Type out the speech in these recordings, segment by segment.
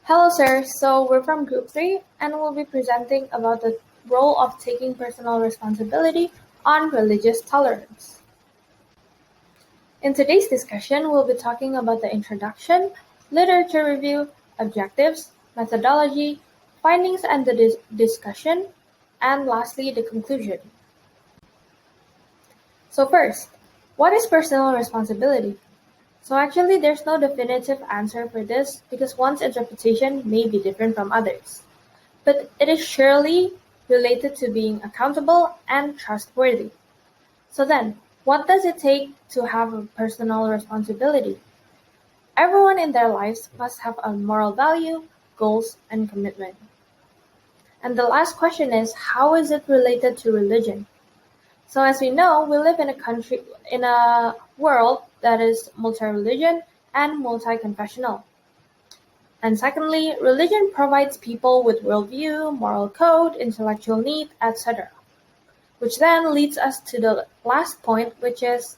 Hello, sir. So we're from Group 3 and we'll be presenting about the role of taking personal responsibility on religious tolerance. In today's discussion, we'll be talking about the introduction, literature review, objectives, methodology, findings and the discussion, and lastly, the conclusion. So first, what is personal responsibility? So actually, there's no definitive answer for this because one's interpretation may be different from others. But it is surely related to being accountable and trustworthy. So then, what does it take to have a personal responsibility? Everyone in their lives must have a moral value, goals, and commitment. And the last question is, how is it related to religion? So as we know, we live in a world that is multi-religion and multi-confessional. And secondly, religion provides people with worldview, moral code, intellectual need, etc. Which then leads us to the last point, which is,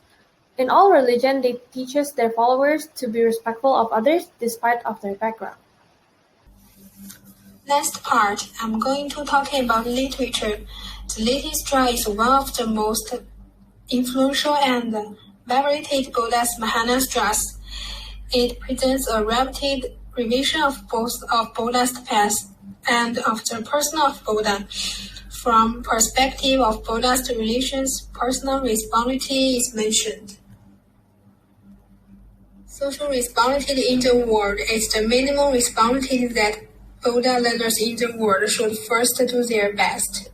in all religion, they teach their followers to be respectful of others despite of their background. Last part, I'm going to talk about literature. The latest drama is one of the most influential and venerated Buddha's Mahanastras. It presents a rapid revision of both of Buddha's past and of the person of Buddha. From perspective of Buddha's religions, personal responsibility is mentioned. Social responsibility in the world is the minimum responsibility that Buddha leaders in the world should first do their best.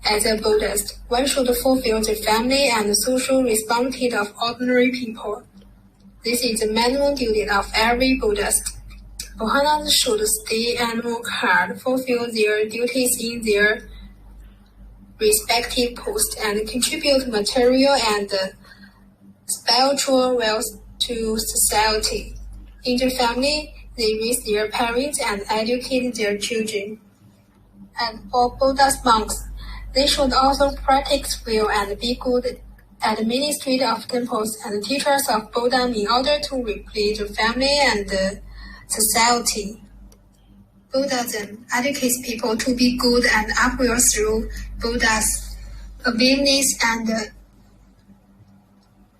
As a Buddhist, one should fulfill the family and social responsibility of ordinary people. This is the minimum duty of every Buddhist. Buddhists should stay and work hard, fulfill their duties in their respective posts, and contribute material and spiritual wealth to society. In the family, they raise their parents and educate their children. And for Buddhist monks, they should also practice well and be good administrators of temples and teachers of Buddha in order to replace the family and the society. Buddhism educates people to be good and upright through Buddha's awareness and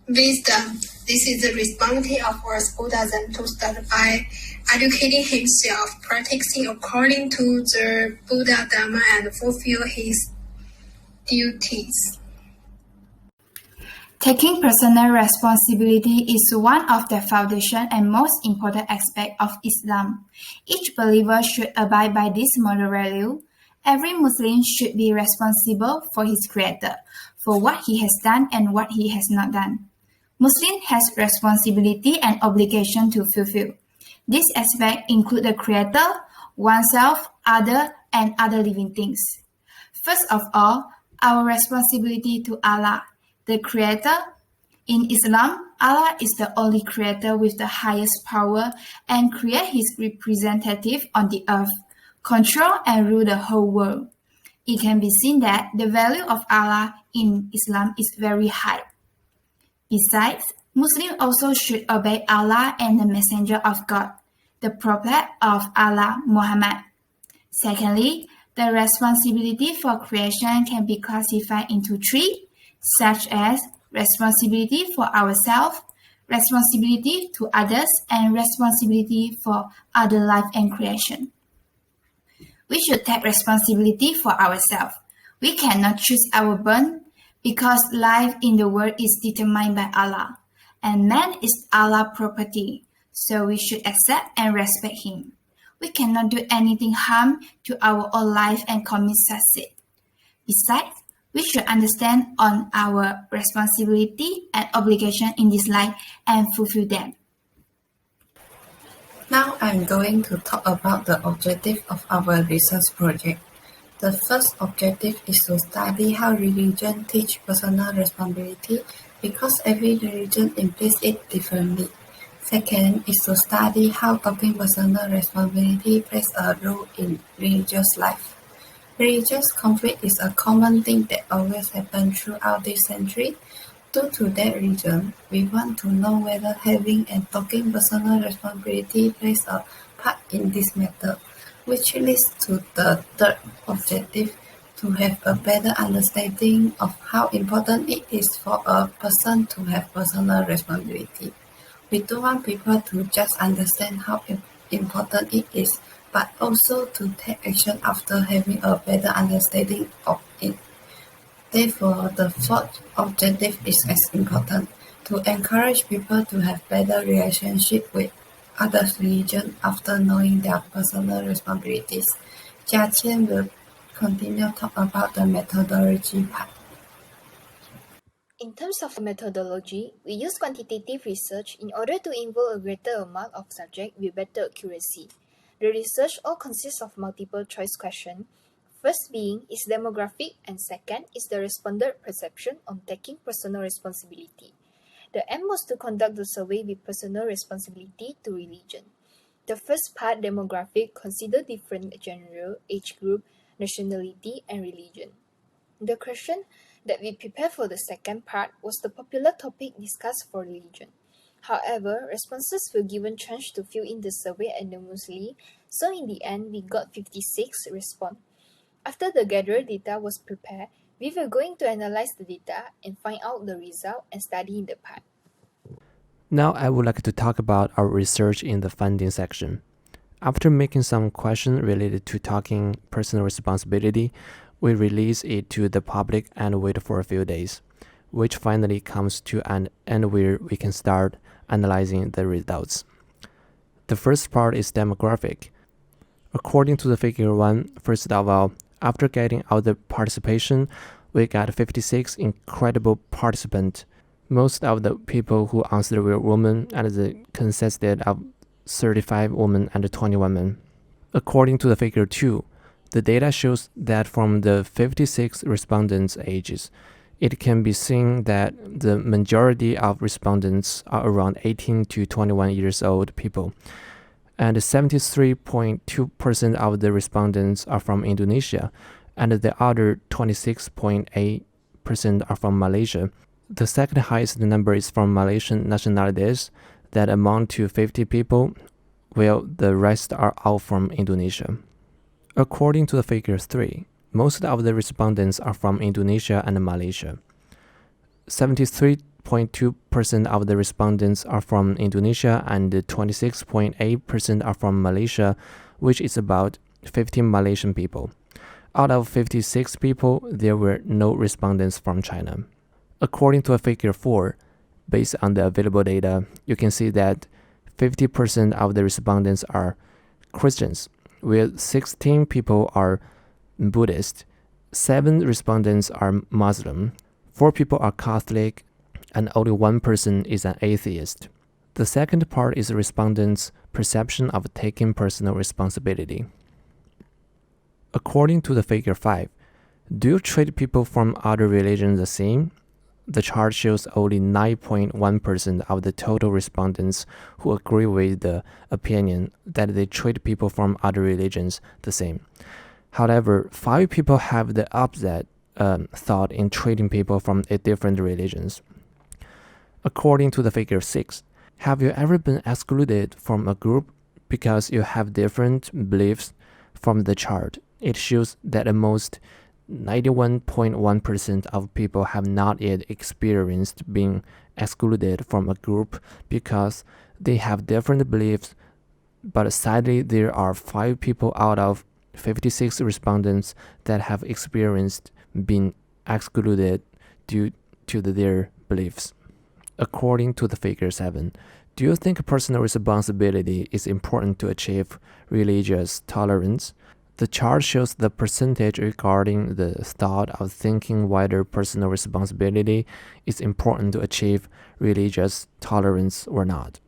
wisdom. This is the responsibility of us Buddhism to start by educating himself, practicing according to the Buddha Dharma and fulfill his duties. Taking personal responsibility is one of the foundation and most important aspects of Islam. Each believer should abide by this moral value. Every Muslim should be responsible for his Creator, for what he has done and what he has not done. Muslim has responsibility and obligation to fulfill. This aspect include the Creator, oneself, other, and other living things. First of all, our responsibility to Allah, the Creator. In Islam, Allah is the only Creator with the highest power and create His representative on the earth, control and rule the whole world. It can be seen that the value of Allah in Islam is very high. Besides, Muslims also should obey Allah and the Messenger of God, the Prophet of Allah, Muhammad. Secondly, the responsibility for creation can be classified into three, such as responsibility for ourselves, responsibility to others, and responsibility for other life and creation. We should take responsibility for ourselves. We cannot choose our born because life in the world is determined by Allah, and man is Allah's property, so we should accept and respect Him. We cannot do anything harm to our own life and commit suicide. Besides, we should understand on our responsibility and obligation in this life and fulfill them. Now I'm going to talk about the objective of our research project. The first objective is to study how religion teach personal responsibility because every religion implies it differently. Second is to study how taking personal responsibility plays a role in religious life. Religious conflict is a common thing that always happens throughout this century. Due to that reason, we want to know whether having and talking personal responsibility plays a part in this matter, which leads to the third objective, to have a better understanding of how important it is for a person to have personal responsibility. We don't want people to just understand how important it is, but also to take action after having a better understanding of it. Therefore, the fourth objective is as important: to encourage people to have better relationship with other religions after knowing their personal responsibilities. Jia will continue talk about the methodology part. In terms of methodology, we use quantitative research in order to involve a greater amount of subjects with better accuracy. The research all consists of multiple choice questions. First being is demographic and second is the respondent perception on taking personal responsibility. The aim was to conduct the survey with personal responsibility to religion. The first part, demographic, consider different gender, age group, nationality, and religion. The question that we prepared for the second part was the popular topic discussed for religion. However, responses were given chance to fill in the survey anonymously, so in the end we got 56 response. After the gathered data was prepared, we were going to analyze the data and find out the result and study in the part. Now I would like to talk about our research in the funding section. After making some questions related to talking personal responsibility, we release it to the public and wait for a few days, which finally comes to an end where we can start analyzing the results. The first part is demographic. According to the figure 1, first of all, after getting all the participation, we got 56 incredible participants. Most of the people who answered were women, and it consisted of 35 women and 21 men. According to the figure 2, the data shows that from the 56 respondents' ages, it can be seen that the majority of respondents are around 18 to 21 years old people, and 73.2% of the respondents are from Indonesia, and the other 26.8% are from Malaysia. The second highest number is from Malaysian nationalities that amount to 50 people, while the rest are all from Indonesia. According to the figure 3, most of the respondents are from Indonesia and Malaysia. 73.2% of the respondents are from Indonesia and 26.8% are from Malaysia, which is about 15 Malaysian people. Out of 56 people, there were no respondents from China. According to a figure 4, based on the available data, you can see that 50% of the respondents are Christians, where 16 people are Buddhist, 7 respondents are Muslim, 4 people are Catholic, and only 1 person is an atheist. The second part is respondents' perception of taking personal responsibility. According to the figure 5, do you treat people from other religions the same? The chart shows only 9.1% of the total respondents who agree with the opinion that they treat people from other religions the same. However, 5 people have the opposite thought in treating people from different religions. According to the figure 6, have you ever been excluded from a group because you have different beliefs? From the chart, it shows that almost 91.1% of people have not yet experienced being excluded from a group because they have different beliefs, but sadly there are 5 people out of 56 respondents that have experienced being excluded due to their beliefs. According to the figure 7, do you think personal responsibility is important to achieve religious tolerance? The chart shows the percentage regarding the thought of thinking whether personal responsibility is important to achieve religious tolerance or not.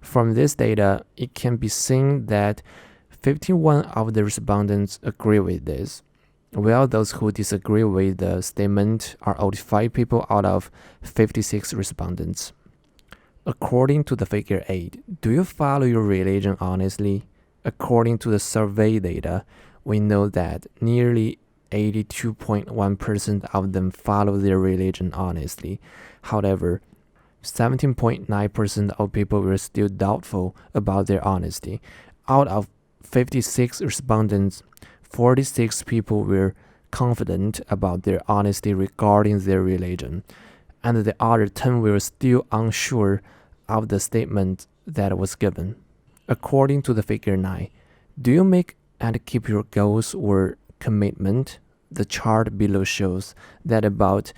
From this data, it can be seen that 51 of the respondents agree with this, while those who disagree with the statement are only 5 people out of 56 respondents. According to the figure 8, do you follow your religion honestly? According to the survey data, we know that nearly 82.1% of them follow their religion honestly. However, 17.9% of people were still doubtful about their honesty. Out of 56 respondents, 46 people were confident about their honesty regarding their religion, and the other 10 were still unsure of the statement that was given. According to the figure 9, do you make and keep your goals or commitment? The chart below shows that about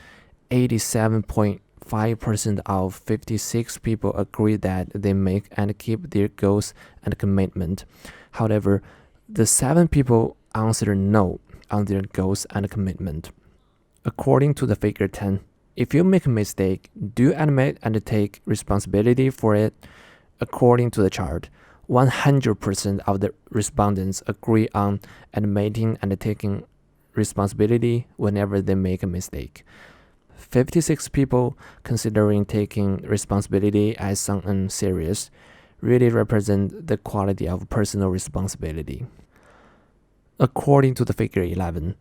87.5% of 56 people agree that they make and keep their goals and commitment. However, the 7 people answered no on their goals and commitment. According to the figure 10, if you make a mistake, do you admit and take responsibility for it? According to the chart, 100% of the respondents agree on admitting and taking responsibility whenever they make a mistake. 56 people considering taking responsibility as something serious really represent the quality of personal responsibility. According to the figure 11,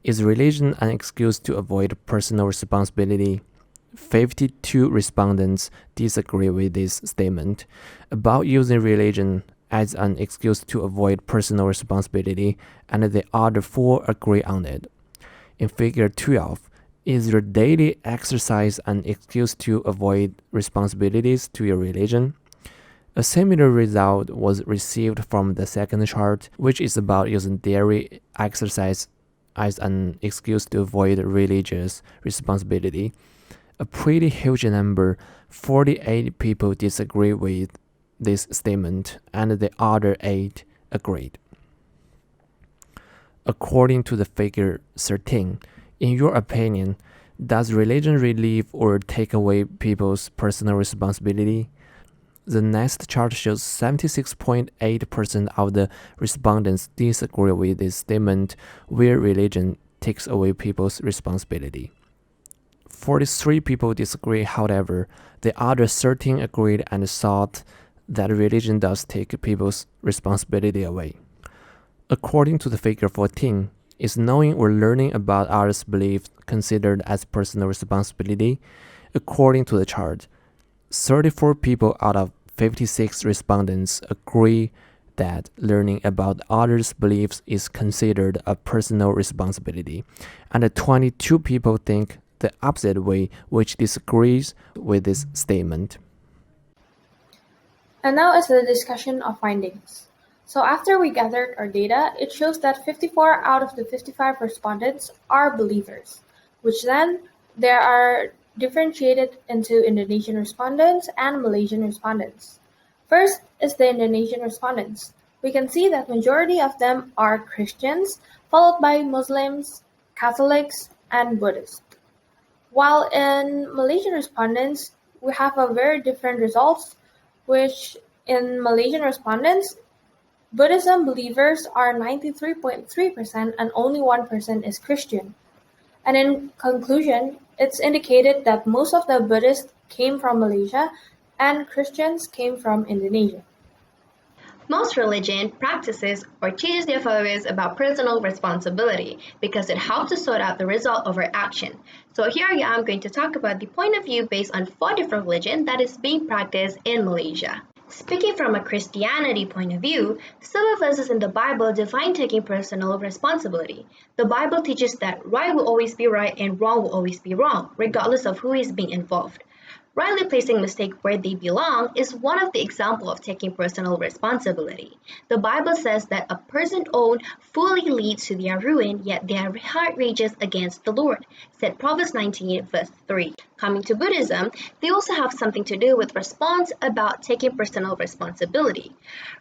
is religion an excuse to avoid personal responsibility? 52 respondents disagree with this statement about using religion as an excuse to avoid personal responsibility, and the other 4 agree on it. In figure 12, is your daily exercise an excuse to avoid responsibilities to your religion? A similar result was received from the second chart, which is about using daily exercise as an excuse to avoid religious responsibility. A pretty huge number, 48 people disagree with this statement, and the other 8 agreed. According to the figure 13, in your opinion, does religion relieve or take away people's personal responsibility? The next chart shows 76.8% of the respondents disagree with this statement, where religion takes away people's responsibility. 43 people disagree, however, the other 13 agreed and thought that religion does take people's responsibility away. According to the figure 14, is knowing or learning about others' beliefs considered as personal responsibility? According to the chart, 34 people out of 56 respondents agree that learning about others' beliefs is considered a personal responsibility, and 22 people think the opposite way, which disagrees with this statement. And now is the discussion of findings. So after we gathered our data, it shows that 54 out of the 55 respondents are believers, which then there are differentiated into Indonesian respondents and Malaysian respondents. First is the Indonesian respondents. We can see that majority of them are Christians, followed by Muslims, Catholics, and Buddhists. While in Malaysian respondents, we have a very different results, which in Malaysian respondents, Buddhism believers are 93.3% and only 1% is Christian. And in conclusion, it's indicated that most of the Buddhists came from Malaysia and Christians came from Indonesia. Most religion practices or teaches their followers about personal responsibility because it helps to sort out the result of our action. So here I am going to talk about the point of view based on 4 different religions that is being practiced in Malaysia. Speaking from a Christianity point of view, several verses in the Bible define taking personal responsibility. The Bible teaches that right will always be right and wrong will always be wrong, regardless of who is being involved. Rightly placing mistakes where they belong is one of the examples of taking personal responsibility. The Bible says that a person's own fully leads to their ruin, yet their heart rages against the Lord, said Proverbs 19 verse 3. Coming to Buddhism, they also have something to do with response about taking personal responsibility.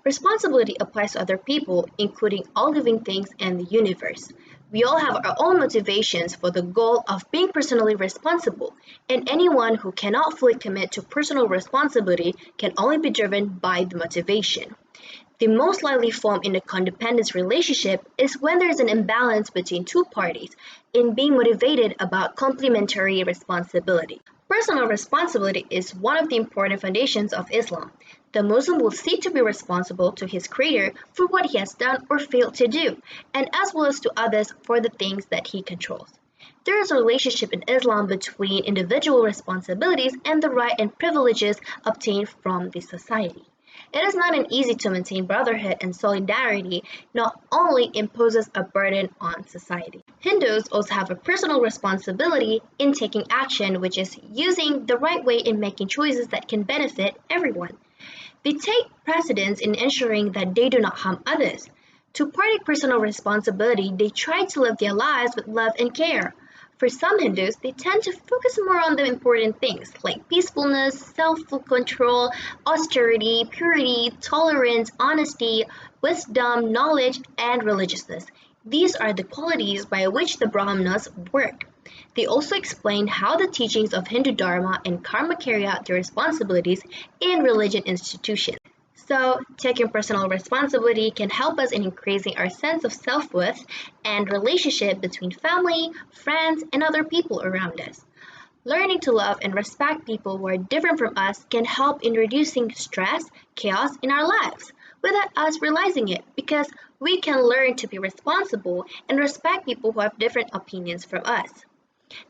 Responsibility applies to other people, including all living things and the universe. We all have our own motivations for the goal of being personally responsible, and anyone who cannot fully commit to personal responsibility can only be driven by the motivation. The most likely form in a codependence relationship is when there is an imbalance between 2 parties in being motivated about complementary responsibility. Personal responsibility is one of the important foundations of Islam. The Muslim will seek to be responsible to his Creator for what he has done or failed to do, and as well as to others for the things that he controls. There is a relationship in Islam between individual responsibilities and the right and privileges obtained from the society. It is not an easy to maintain brotherhood and solidarity, not only imposes a burden on society. Hindus also have a personal responsibility in taking action, which is using the right way in making choices that can benefit everyone. They take precedence in ensuring that they do not harm others. To partake personal responsibility, they try to live their lives with love and care. For some Hindus, they tend to focus more on the important things like peacefulness, self-control, austerity, purity, tolerance, honesty, wisdom, knowledge, and religiousness. These are the qualities by which the Brahmanas work. They also explain how the teachings of Hindu Dharma and Karma carry out their responsibilities in religion institutions. So, taking personal responsibility can help us in increasing our sense of self-worth and relationship between family, friends, and other people around us. Learning to love and respect people who are different from us can help in reducing stress, chaos in our lives, without us realizing it, because we can learn to be responsible and respect people who have different opinions from us.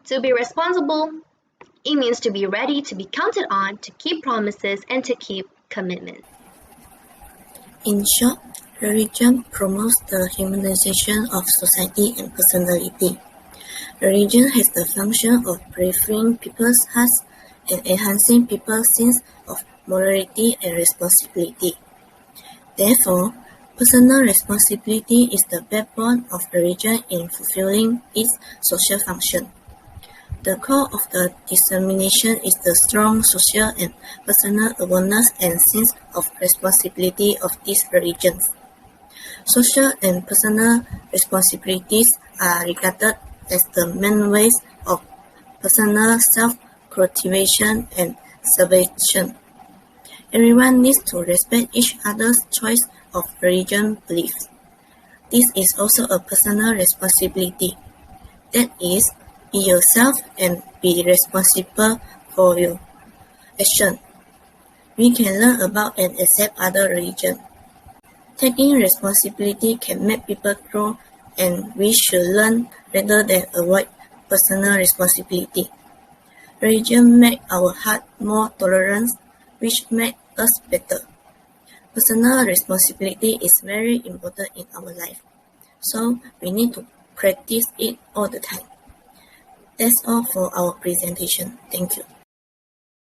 To be responsible, it means to be ready to be counted on, to keep promises, and to keep commitments. In short, religion promotes the humanization of society and personality. Religion has the function of purifying people's hearts and enhancing people's sense of morality and responsibility. Therefore, personal responsibility is the backbone of religion in fulfilling its social function. The core of the dissemination is the strong social and personal awareness and sense of responsibility of these religions. Social and personal responsibilities are regarded as the main ways of personal self-cultivation and salvation. Everyone needs to respect each other's choice of religion beliefs. This is also a personal responsibility. That is, be yourself and be responsible for your action. We can learn about and accept other religions. Taking responsibility can make people grow, and we should learn rather than avoid personal responsibility. Religion makes our heart more tolerant, which makes us better. Personal responsibility is very important in our life, so we need to practice it all the time. That's all for our presentation. Thank you.